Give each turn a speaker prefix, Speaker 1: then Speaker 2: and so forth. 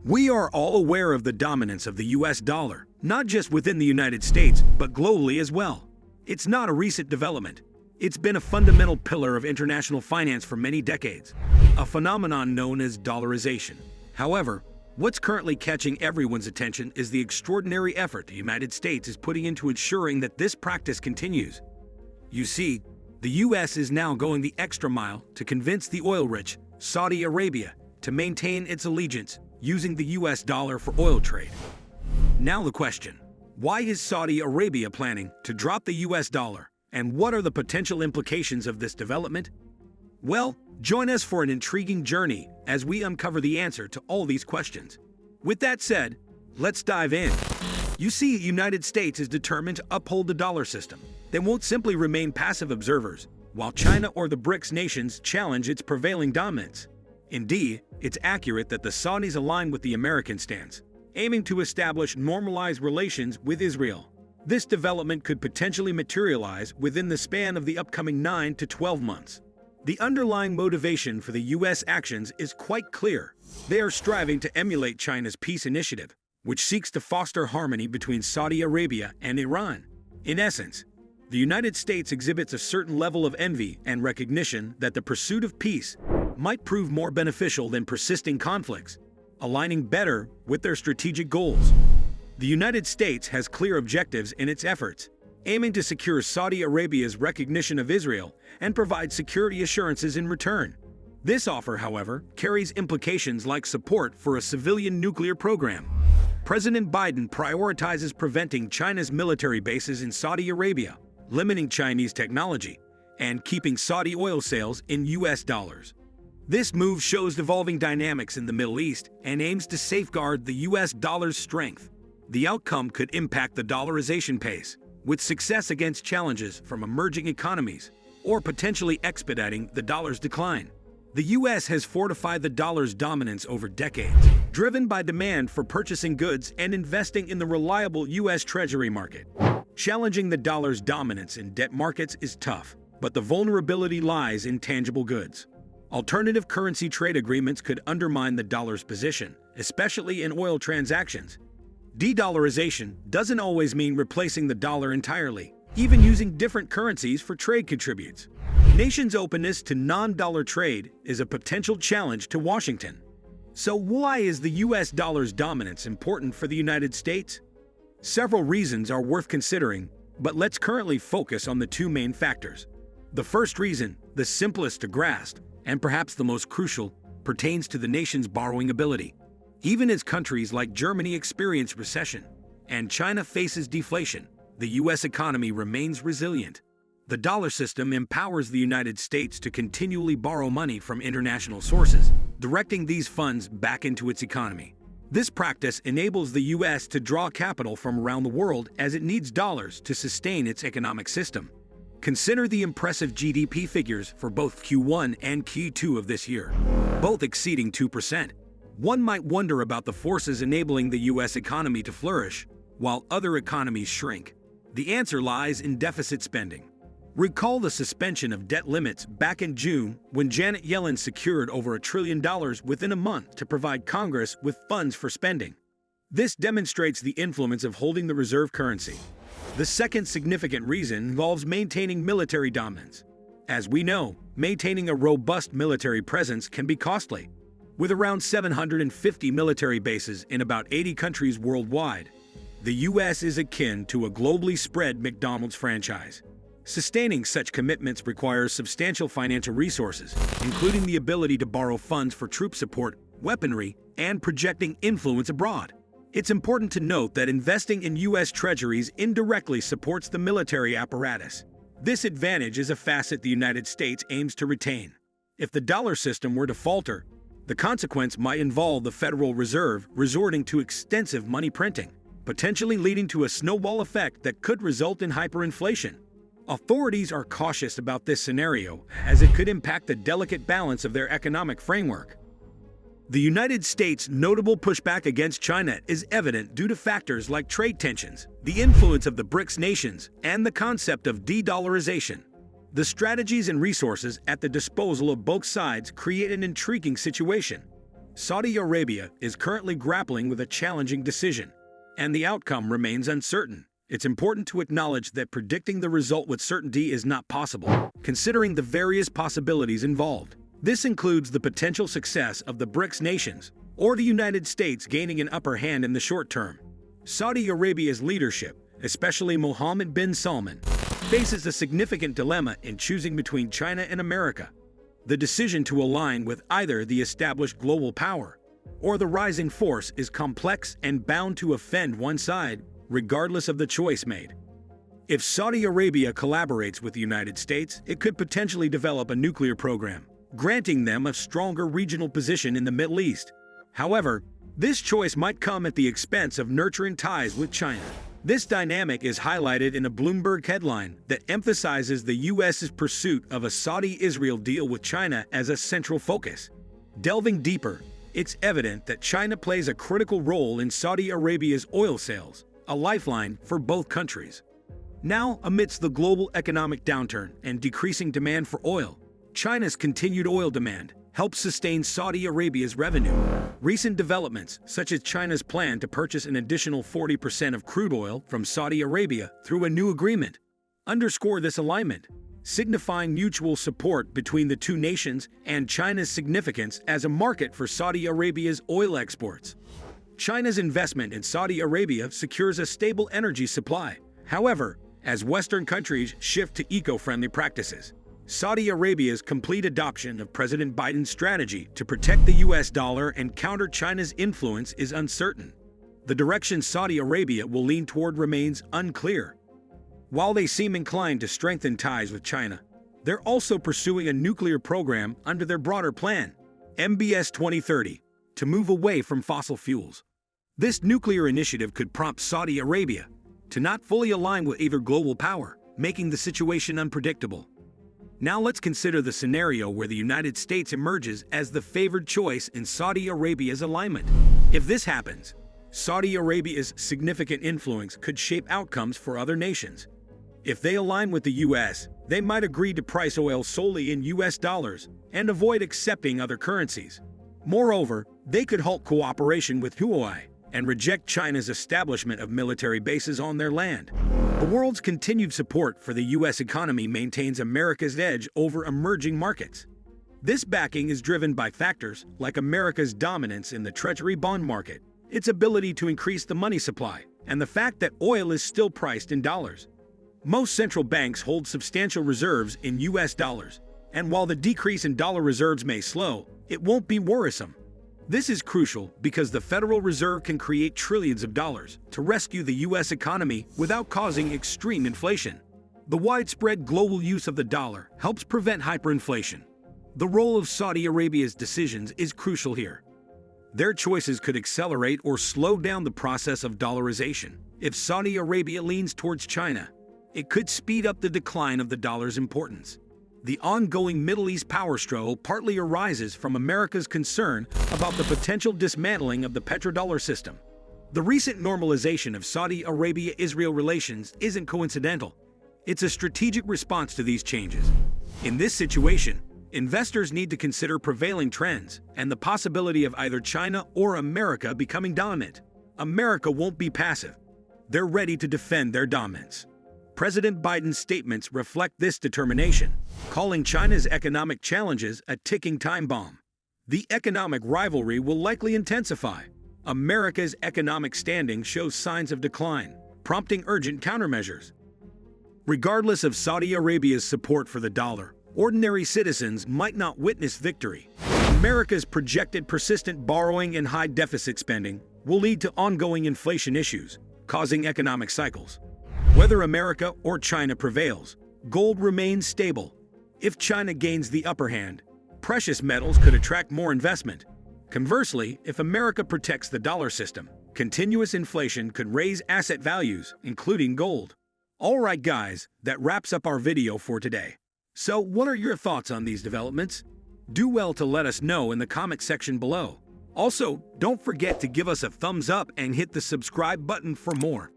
Speaker 1: We are all aware of the dominance of the US dollar, not just within the United States, but globally as well. It's not a recent development. It's been a fundamental pillar of international finance for many decades, a phenomenon known as dollarization. However, what's currently catching everyone's attention is the extraordinary effort the United States is putting into ensuring that this practice continues. You see, the US is now going the extra mile to convince the oil-rich Saudi Arabia to maintain its allegiance using the US dollar for oil trade. Now the question, why is Saudi Arabia planning to drop the US dollar, and what are the potential implications of this development? Well, join us for an intriguing journey as we uncover the answer to all these questions. With that said, let's dive in. You see, the United States is determined to uphold the dollar system. They won't simply remain passive observers, while China or the BRICS nations challenge its prevailing dominance. Indeed, it's accurate that the Saudis align with the American stance, aiming to establish normalized relations with Israel. This development could potentially materialize within the span of the upcoming 9 to 12 months. The underlying motivation for the U.S. actions is quite clear. They are striving to emulate China's peace initiative, which seeks to foster harmony between Saudi Arabia and Iran. In essence, the United States exhibits a certain level of envy and recognition that the pursuit of peace might prove more beneficial than persisting conflicts, aligning better with their strategic goals. The United States has clear objectives in its efforts, aiming to secure Saudi Arabia's recognition of Israel and provide security assurances in return. This offer, however, carries implications like support for a civilian nuclear program. President Biden prioritizes preventing China's military bases in Saudi Arabia, limiting Chinese technology, and keeping Saudi oil sales in US dollars. This move shows evolving dynamics in the Middle East and aims to safeguard the US dollar's strength. The outcome could impact the dollarization pace, with success against challenges from emerging economies, or potentially expediting the dollar's decline. The US has fortified the dollar's dominance over decades, driven by demand for purchasing goods and investing in the reliable US Treasury market. Challenging the dollar's dominance in debt markets is tough, but the vulnerability lies in tangible goods. Alternative currency trade agreements could undermine the dollar's position, especially in oil transactions. De-dollarization doesn't always mean replacing the dollar entirely. Even using different currencies for trade contributes. Nations' openness to non-dollar trade is a potential challenge to Washington. So why is the US dollar's dominance important for the United States? Several reasons are worth considering, but let's currently focus on the two main factors. The first reason, the simplest to grasp, and perhaps the most crucial, pertains to the nation's borrowing ability. Even as countries like Germany experience recession and China faces deflation, the U.S. economy remains resilient. The dollar system empowers the United States to continually borrow money from international sources, directing these funds back into its economy. This practice enables the U.S. to draw capital from around the world as it needs dollars to sustain its economic system. Consider the impressive GDP figures for both Q1 and Q2 of this year, both exceeding 2%. One might wonder about the forces enabling the U.S. economy to flourish, while other economies shrink. The answer lies in deficit spending. Recall the suspension of debt limits back in June when Janet Yellen secured over $1 trillion within a month to provide Congress with funds for spending. This demonstrates the influence of holding the reserve currency. The second significant reason involves maintaining military dominance. As we know, maintaining a robust military presence can be costly. With around 750 military bases in about 80 countries worldwide, the U.S. is akin to a globally spread McDonald's franchise. Sustaining such commitments requires substantial financial resources, including the ability to borrow funds for troop support, weaponry, and projecting influence abroad. It's important to note that investing in U.S. treasuries indirectly supports the military apparatus. This advantage is a facet the United States aims to retain. If the dollar system were to falter, the consequence might involve the Federal Reserve resorting to extensive money printing, potentially leading to a snowball effect that could result in hyperinflation. Authorities are cautious about this scenario as it could impact the delicate balance of their economic framework. The United States' notable pushback against China is evident due to factors like trade tensions, the influence of the BRICS nations, and the concept of de-dollarization. The strategies and resources at the disposal of both sides create an intriguing situation. Saudi Arabia is currently grappling with a challenging decision, and the outcome remains uncertain. It's important to acknowledge that predicting the result with certainty is not possible, considering the various possibilities involved. This includes the potential success of the BRICS nations, or the United States gaining an upper hand in the short term. Saudi Arabia's leadership, especially Mohammed bin Salman, faces a significant dilemma in choosing between China and America. The decision to align with either the established global power or the rising force is complex and bound to offend one side, regardless of the choice made. If Saudi Arabia collaborates with the United States, it could potentially develop a nuclear program, granting them a stronger regional position in the Middle East. However, this choice might come at the expense of nurturing ties with China. This dynamic is highlighted in a Bloomberg headline that emphasizes the U.S.'s pursuit of a Saudi-Israel deal with China as a central focus. Delving deeper, it's evident that China plays a critical role in Saudi Arabia's oil sales, a lifeline for both countries. Now, amidst the global economic downturn and decreasing demand for oil, China's continued oil demand helps sustain Saudi Arabia's revenue. Recent developments, such as China's plan to purchase an additional 40% of crude oil from Saudi Arabia through a new agreement, underscore this alignment, signifying mutual support between the two nations and China's significance as a market for Saudi Arabia's oil exports. China's investment in Saudi Arabia secures a stable energy supply. However, as Western countries shift to eco-friendly practices, Saudi Arabia's complete adoption of President Biden's strategy to protect the US dollar and counter China's influence is uncertain. The direction Saudi Arabia will lean toward remains unclear. While they seem inclined to strengthen ties with China, they're also pursuing a nuclear program under their broader plan, MBS 2030, to move away from fossil fuels. This nuclear initiative could prompt Saudi Arabia to not fully align with either global power, making the situation unpredictable. Now let's consider the scenario where the United States emerges as the favored choice in Saudi Arabia's alignment. If this happens, Saudi Arabia's significant influence could shape outcomes for other nations. If they align with the US, they might agree to price oil solely in US dollars and avoid accepting other currencies. Moreover, they could halt cooperation with Huawei and reject China's establishment of military bases on their land. The world's continued support for the U.S. economy maintains America's edge over emerging markets. This backing is driven by factors like America's dominance in the Treasury bond market, its ability to increase the money supply, and the fact that oil is still priced in dollars. Most central banks hold substantial reserves in U.S. dollars, and while the decrease in dollar reserves may slow, it won't be worrisome. This is crucial because the Federal Reserve can create trillions of dollars to rescue the U.S. economy without causing extreme inflation. The widespread global use of the dollar helps prevent hyperinflation. The role of Saudi Arabia's decisions is crucial here. Their choices could accelerate or slow down the process of dollarization. If Saudi Arabia leans towards China, it could speed up the decline of the dollar's importance. The ongoing Middle East power struggle partly arises from America's concern about the potential dismantling of the petrodollar system. The recent normalization of Saudi Arabia-Israel relations isn't coincidental. It's a strategic response to these changes. In this situation, investors need to consider prevailing trends and the possibility of either China or America becoming dominant. America won't be passive. They're ready to defend their dominance. President Biden's statements reflect this determination, calling China's economic challenges a ticking time bomb. The economic rivalry will likely intensify. America's economic standing shows signs of decline, prompting urgent countermeasures. Regardless of Saudi Arabia's support for the dollar, ordinary citizens might not witness victory. America's projected persistent borrowing and high deficit spending will lead to ongoing inflation issues, causing economic cycles. Whether America or China prevails, gold remains stable. If China gains the upper hand, precious metals could attract more investment. Conversely, if America protects the dollar system, continuous inflation could raise asset values, including gold. Alright guys, that wraps up our video for today. So what are your thoughts on these developments? Do well to let us know in the comment section below. Also, don't forget to give us a thumbs up and hit the subscribe button for more.